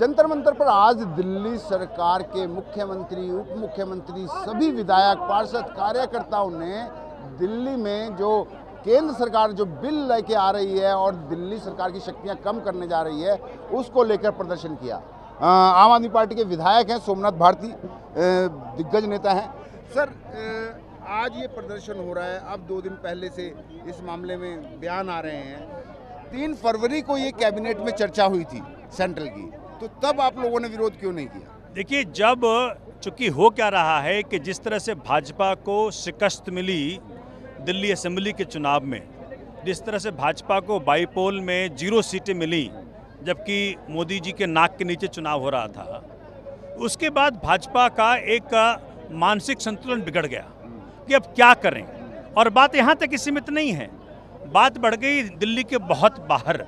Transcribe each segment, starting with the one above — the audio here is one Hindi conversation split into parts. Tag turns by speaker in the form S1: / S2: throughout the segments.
S1: जंतर मंतर पर आज दिल्ली सरकार के मुख्यमंत्री, उप मुख्यमंत्री, सभी विधायक, पार्षद, कार्यकर्ताओं ने दिल्ली में जो केंद्र सरकार जो बिल लेके आ रही है और दिल्ली सरकार की शक्तियां कम करने जा रही है, उसको लेकर प्रदर्शन किया। आम आदमी पार्टी के विधायक हैं सोमनाथ भारती, दिग्गज नेता हैं। सर, आज ये प्रदर्शन हो रहा है, अब 2 दिन पहले से इस मामले में बयान आ रहे हैं। 3 फरवरी को ये कैबिनेट में चर्चा हुई थी सेंट्रल की, तो तब आप लोगों ने विरोध क्यों नहीं किया?
S2: देखिए, जब चूंकि हो क्या रहा है कि जिस तरह से भाजपा को शिकस्त मिली दिल्ली असेंबली के चुनाव में, जिस तरह से भाजपा को बाईपोल में 0 सीटें मिली जबकि मोदी जी के नाक के नीचे चुनाव हो रहा था, उसके बाद भाजपा का एक मानसिक संतुलन बिगड़ गया कि अब क्या करें। और बात यहाँ तक सीमित नहीं है, बात बढ़ गई दिल्ली के बहुत बाहर,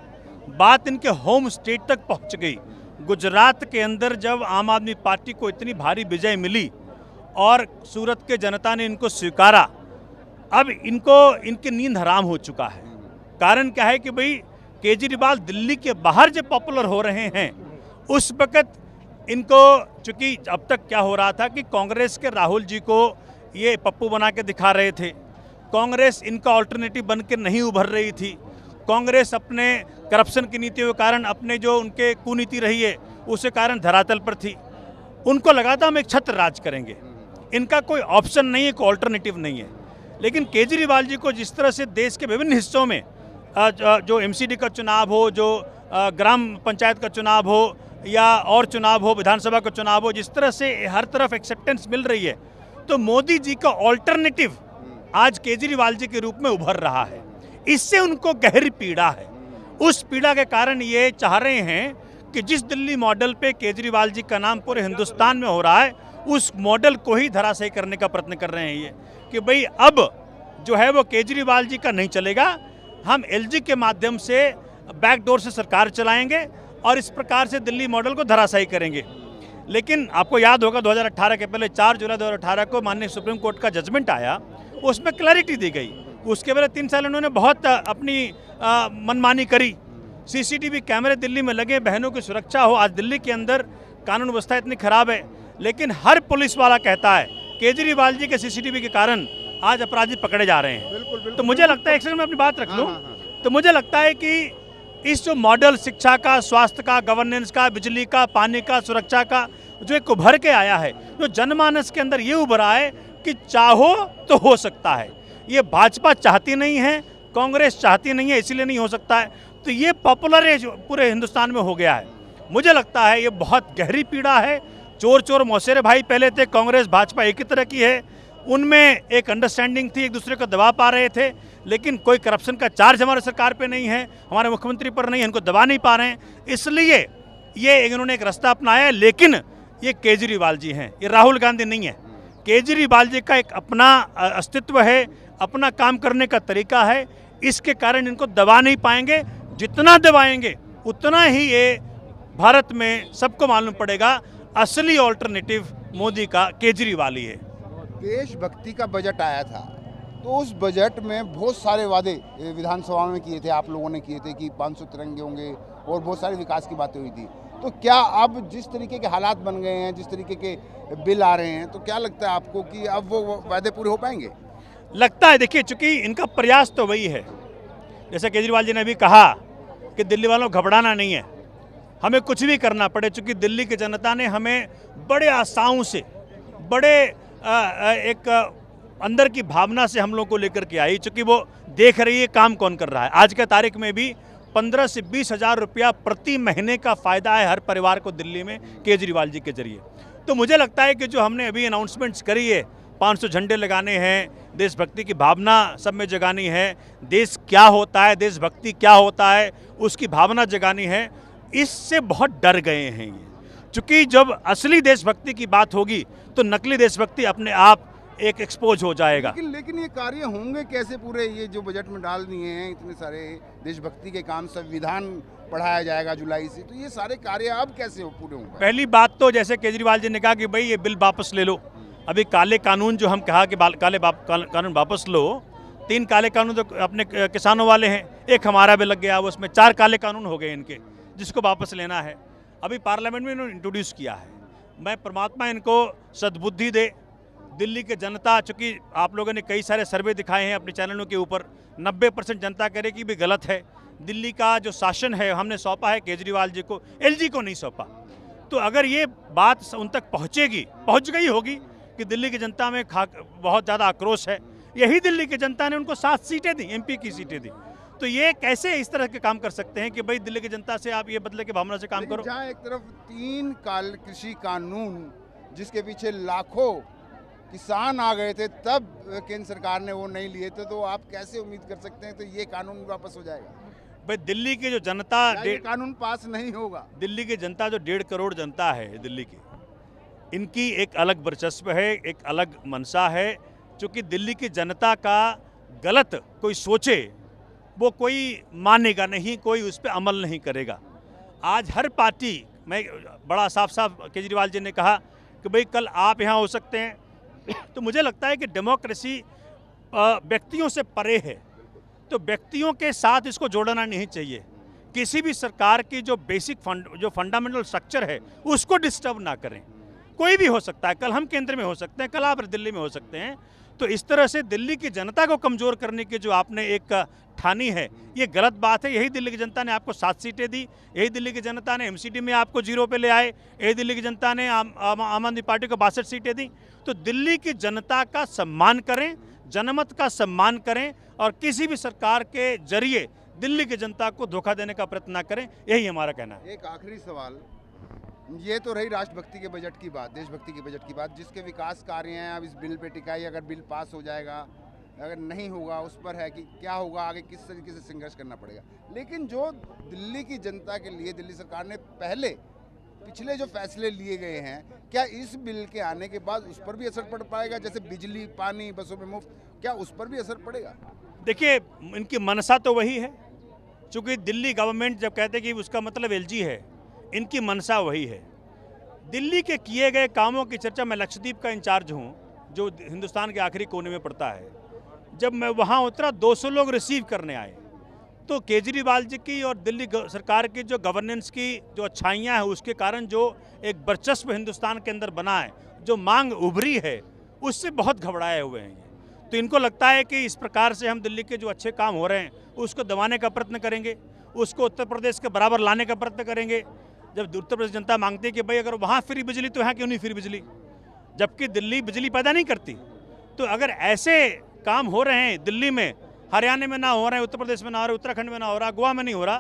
S2: बात इनके होम स्टेट तक पहुँच गई। गुजरात के अंदर जब आम आदमी पार्टी को इतनी भारी विजय मिली और सूरत के जनता ने इनको स्वीकारा, अब इनकी नींद हराम हो चुका है। कारण क्या है कि भाई केजरीवाल दिल्ली के बाहर जब पॉपुलर हो रहे हैं, उस वक्त इनको, चूंकि अब तक क्या हो रहा था कि कांग्रेस के राहुल जी को ये पप्पू बना के दिखा रहे थे, कांग्रेस इनका ऑल्टरनेटिव बन के नहीं उभर रही थी, कांग्रेस अपने करप्शन की नीतियों के कारण, अपने जो उनके कुनीति रही है उसके कारण धरातल पर थी। उनको लगा था हम एक छत्र राज करेंगे, इनका कोई ऑप्शन नहीं है, कोई ऑल्टरनेटिव नहीं है। लेकिन केजरीवाल जी को जिस तरह से देश के विभिन्न हिस्सों में जो एमसीडी का चुनाव हो, जो ग्राम पंचायत का चुनाव हो या और चुनाव हो, विधानसभा का चुनाव हो, जिस तरह से हर तरफ एक्सेप्टेंस मिल रही है, तो मोदी जी का ऑल्टरनेटिव आज केजरीवाल जी के रूप में उभर रहा है। इससे उनको गहरी पीड़ा है। उस पीड़ा के कारण ये चाह रहे हैं कि जिस दिल्ली मॉडल पे केजरीवाल जी का नाम पूरे हिंदुस्तान में हो रहा है, उस मॉडल को ही धराशायी करने का प्रयत्न कर रहे हैं ये, कि भाई अब जो है वो केजरीवाल जी का नहीं चलेगा, हम एलजी के माध्यम से बैकडोर से सरकार चलाएंगे और इस प्रकार से दिल्ली मॉडल को धराशायी करेंगे। लेकिन आपको याद होगा 2018 के पहले 4 जुलाई 2018 को माननीय सुप्रीम कोर्ट का जजमेंट आया, उसमें क्लैरिटी दी गई। उसके पहले 3 साल उन्होंने बहुत अपनी मनमानी करी। सीसीटीवी कैमरे दिल्ली में लगे, बहनों की सुरक्षा हो। आज दिल्ली के अंदर कानून व्यवस्था इतनी खराब है, लेकिन हर पुलिस वाला कहता है केजरीवाल जी के सीसीटीवी के कारण आज अपराधी पकड़े जा रहे हैं।
S1: बिल्कुल।
S2: तो मुझे लगता है, एक सेकंड में अपनी बात रख लूं, तो मुझे लगता है कि इस जो मॉडल शिक्षा का, स्वास्थ्य का, गवर्नेंस का, बिजली का, पानी का, सुरक्षा का जो एक उभर के आया है, जो जनमानस के अंदर ये उभरा है कि चाहो तो हो सकता है। ये भाजपा चाहती नहीं है, कांग्रेस चाहती नहीं है, इसीलिए नहीं हो सकता है। तो ये पॉपुलर है जो पूरे हिंदुस्तान में हो गया है। मुझे लगता है ये बहुत गहरी पीड़ा है। चोर चोर मौसेरे भाई पहले थे, कांग्रेस भाजपा एक ही तरह की है, उनमें एक अंडरस्टैंडिंग थी, एक दूसरे को दबा पा रहे थे, लेकिन कोई करप्शन का चार्ज हमारे सरकार पे नहीं है, हमारे मुख्यमंत्री पर नहीं है, इनको दबा नहीं पा रहे हैं। इसलिए ये इन्होंने एक रास्ता अपनाया है। लेकिन ये केजरीवाल जी हैं, ये राहुल गांधी नहीं है। केजरीवाल जी का एक अपना अस्तित्व है, अपना काम करने का तरीका है, इसके कारण इनको दबा नहीं पाएंगे। जितना दबाएंगे उतना ही ये भारत में सबको मालूम पड़ेगा असली ऑल्टरनेटिव मोदी का केजरीवाल ही है।
S1: देशभक्ति का बजट आया था, तो उस बजट में बहुत सारे वादे विधानसभा में किए थे, आप लोगों ने किए थे कि 500 तिरंगे होंगे और बहुत सारे विकास की बातें हुई थी। तो क्या अब जिस तरीके के हालात बन गए हैं, जिस तरीके के बिल आ रहे हैं, तो क्या लगता है आपको कि अब वो वादे पूरे हो पाएंगे?
S2: लगता है, देखिए, चूंकि इनका प्रयास तो वही है, जैसे केजरीवाल जी ने भी कहा कि दिल्ली वालों को घबराना नहीं है, हमें कुछ भी करना पड़े, चूंकि दिल्ली की जनता ने हमें बड़े आशाओं से, बड़े एक अंदर की भावना से हम लोग को लेकर के आई, चूंकि वो देख रही है काम कौन कर रहा है। आज के तारीख में भी 15 से 20 हज़ार रुपया प्रति महीने का फ़ायदा है हर परिवार को दिल्ली में केजरीवाल जी के जरिए। तो मुझे लगता है कि जो हमने अभी अनाउंसमेंट्स करी है, 500 झंडे लगाने हैं, देशभक्ति की भावना सब में जगानी है, देश क्या होता है, देशभक्ति क्या होता है उसकी भावना जगानी है, इससे बहुत डर गए हैं ये। चूँकि जब असली देशभक्ति की बात होगी तो नकली देशभक्ति अपने आप एक एक्सपोज हो जाएगा।
S1: लेकिन ये कार्य होंगे कैसे पूरे? ये जो बजट में डाल दिए हैं इतने सारे देशभक्ति के काम, संविधान पढ़ाया जाएगा जुलाई से, तो ये सारे कार्य अब कैसे पूरे होंगे?
S2: पहली बात तो जैसे केजरीवाल जी ने कहा कि भाई ये बिल वापस ले लो। अभी काले कानून जो हम कहा कि कानून वापस लो, 3 काले कानून तो अपने किसानों वाले हैं, एक हमारा भी लग गया, उसमें 4 काले कानून हो गए इनके, जिसको वापस लेना है। अभी पार्लियामेंट में इन्होंने इंट्रोड्यूस किया है। मैं परमात्मा इनको सद्बुद्धि दे। दिल्ली की जनता, चूँकि आप लोगों ने कई सारे सर्वे दिखाए हैं अपने चैनलों के ऊपर, 90% जनता कह रही कि भी गलत है। दिल्ली का जो शासन है हमने सौंपा है केजरीवाल जी को, एलजी को नहीं सौंपा। तो अगर ये बात उन तक पहुंच गई होगी कि दिल्ली की जनता में बहुत ज़्यादा आक्रोश है, यही दिल्ली की जनता ने उनको 7 सीटें दी, एमपी की सीटें दी। तो ये कैसे इस तरह के काम कर सकते हैं कि भाई दिल्ली की जनता से आप ये बदले की भावना से काम करो।
S1: जहाँ एक तरफ 3 कृषि कानून जिसके पीछे लाखों किसान आ गए थे, तब केंद्र सरकार ने वो नहीं लिए थे, तो आप कैसे उम्मीद कर सकते हैं तो ये कानून वापस हो जाएगा?
S2: भाई दिल्ली की जो जनता,
S1: ये कानून पास नहीं होगा।
S2: दिल्ली की जनता जो 1.5 करोड़ जनता है दिल्ली की, इनकी एक अलग वर्चस्व है, एक अलग मनसा है। क्योंकि दिल्ली की जनता का गलत कोई सोचे वो कोई मानेगा नहीं, कोई उस पर अमल नहीं करेगा। आज हर पार्टी, मैं बड़ा साफ केजरीवाल जी ने कहा कि भाई कल आप यहाँ हो सकते हैं। तो मुझे लगता है कि डेमोक्रेसी व्यक्तियों से परे है, तो व्यक्तियों के साथ इसको जोड़ना नहीं चाहिए। किसी भी सरकार की जो बेसिक जो फंडामेंटल स्ट्रक्चर है उसको डिस्टर्ब ना करें। कोई भी हो सकता है, कल हम केंद्र में हो सकते हैं, कल आप दिल्ली में हो सकते हैं। तो इस तरह से दिल्ली की जनता को कमज़ोर करने की जो आपने एक ठानी है, ये गलत बात है। यही दिल्ली की जनता ने आपको 7 सीटें दी, यही दिल्ली की जनता ने एमसीडी में आपको 0 पे ले आए, यही दिल्ली की जनता ने आम आदमी पार्टी को 62 सीटें दी। तो दिल्ली की जनता का सम्मान करें, जनमत का सम्मान करें, और किसी भी सरकार के जरिए दिल्ली की जनता को धोखा देने का प्रयत्न न करें, यही हमारा कहना है।
S1: एक आखिरी सवाल, ये तो रही राष्ट्रभक्ति के बजट की बात, देशभक्ति के बजट की बात, जिसके विकास कार्य हैं अब इस बिल पे टिकाई, अगर बिल पास हो जाएगा, अगर नहीं होगा उस पर है कि क्या होगा आगे, किस तरीके से संघर्ष करना पड़ेगा। लेकिन जो दिल्ली की जनता के लिए दिल्ली सरकार ने पिछले जो फैसले लिए गए हैं, क्या इस बिल के आने के बाद उस पर भी असर पड़ पाएगा? जैसे बिजली, पानी, बसों में मुफ्त, क्या उस पर भी असर पड़ेगा?
S2: देखिए, इनकी मनसा तो वही है। चूँकि दिल्ली गवर्नमेंट जब कहते हैं कि उसका मतलब एलजी है, इनकी मनसा वही है। दिल्ली के किए गए कामों की चर्चा, मैं लक्षद्वीप का इंचार्ज हूँ जो हिंदुस्तान के आखिरी कोने में पड़ता है। जब मैं वहाँ उतरा, 200 लोग रिसीव करने आए। तो केजरीवाल जी की और दिल्ली सरकार की जो गवर्नेंस की जो अच्छाइयाँ हैं, उसके कारण जो एक वर्चस्व हिंदुस्तान के अंदर बना है, जो मांग उभरी है, उससे बहुत घबराए हुए हैं। तो इनको लगता है कि इस प्रकार से हम दिल्ली के जो अच्छे काम हो रहे हैं उसको दबाने का प्रयत्न करेंगे, उसको उत्तर प्रदेश के बराबर लाने का प्रयत्न करेंगे। जब उत्तर प्रदेश जनता मांगती है कि भाई अगर वहाँ फ्री बिजली तो यहाँ क्यों नहीं फ्री बिजली, जबकि दिल्ली बिजली पैदा नहीं करती। तो अगर ऐसे काम हो रहे हैं दिल्ली में, हरियाणा में ना हो रहे हैं, उत्तर प्रदेश में ना हो रहे, उत्तराखंड में ना हो रहा, गोवा में नहीं हो रहा,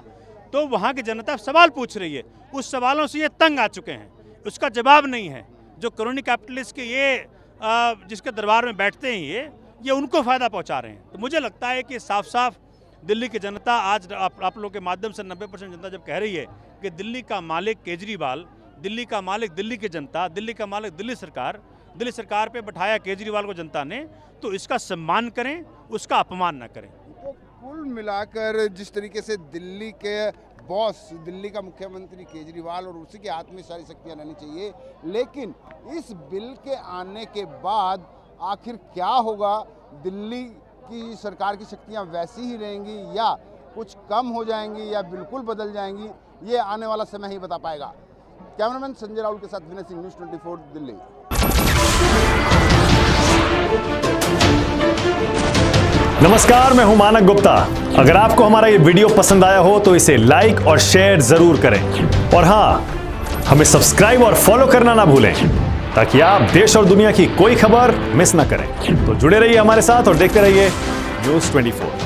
S2: तो वहाँ की जनता सवाल पूछ रही है। उस सवालों से ये तंग आ चुके हैं, उसका जवाब नहीं है। जो करोनी कैपिटलिस्ट के ये जिसके दरबार में बैठते हैं, ये उनको फ़ायदा पहुँचा रहे हैं। तो मुझे लगता है कि साफ दिल्ली की जनता आज आप लोगों के माध्यम से 90% जनता जब कह रही है कि दिल्ली का मालिक केजरीवाल, दिल्ली का मालिक दिल्ली की जनता, दिल्ली का मालिक दिल्ली सरकार पे बैठाया केजरीवाल को जनता ने, तो इसका सम्मान करें, उसका अपमान ना करें।
S1: तो कुल मिलाकर जिस तरीके से दिल्ली के बॉस, दिल्ली का मुख्यमंत्री केजरीवाल, और उसी के हाथ में सारी शक्तियाँ रहनी चाहिए, लेकिन इस बिल के आने के बाद आखिर क्या होगा? दिल्ली की सरकार की शक्तियाँ वैसी ही रहेंगी या कुछ कम हो जाएंगी या बिल्कुल बदल जाएंगी, ये आने वाला समय ही बता पाएगा। कैमरामैन संजय राहुल के साथ विनय सिंह, न्यूज़ 24 दिल्ली।
S3: नमस्कार, मैं हूं मानक गुप्ता। अगर आपको हमारा ये वीडियो पसंद आया हो तो इसे लाइक और शेयर जरूर करें, और हां, हमें सब्सक्राइब और फॉलो करना ना भूलें ताकि आप देश और दुनिया की कोई खबर मिस ना करें। तो जुड़े रहिए हमारे साथ और देखते रहिए न्यूज़ 24।